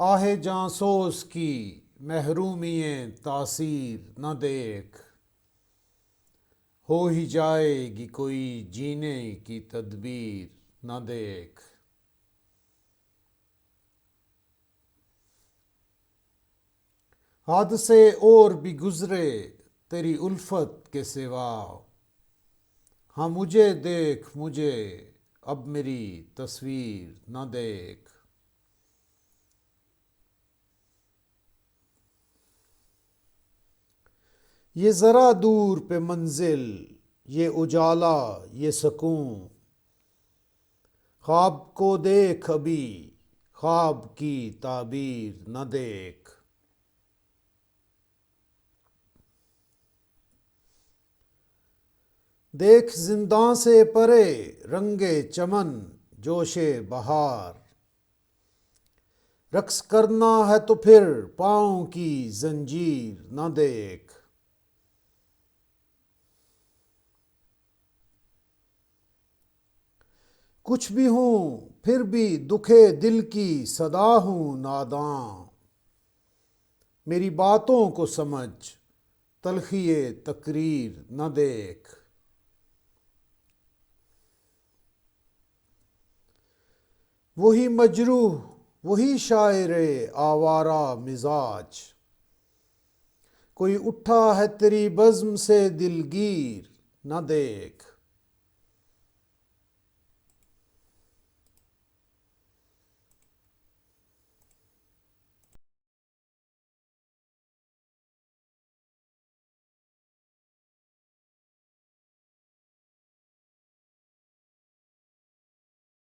آہ جاں سوز کی محرومی تاثیر نہ دیکھ، ہو ہی جائے گی کوئی جینے کی تدبیر نہ دیکھ۔ حادثے اور بھی گزرے تیری الفت کے سوا، ہاں مجھے دیکھ مجھے اب میری تصویر نہ دیکھ۔ یہ ذرا دور پہ منزل، یہ اجالا یہ سکون، خواب کو دیکھ ابھی خواب کی تعبیر نہ دیکھ۔ دیکھ زنداں سے پرے رنگ چمن جوش بہار، رقص کرنا ہے تو پھر پاؤں کی زنجیر نہ دیکھ۔ کچھ بھی ہوں پھر بھی دکھے دل کی صدا ہوں ناداں، میری باتوں کو سمجھ تلخی تقریر نہ دیکھ۔ وہی مجروح وہی شاعر آوارہ مزاج، کوئی اٹھا ہے تیری بزم سے دلگیر نہ دیکھ۔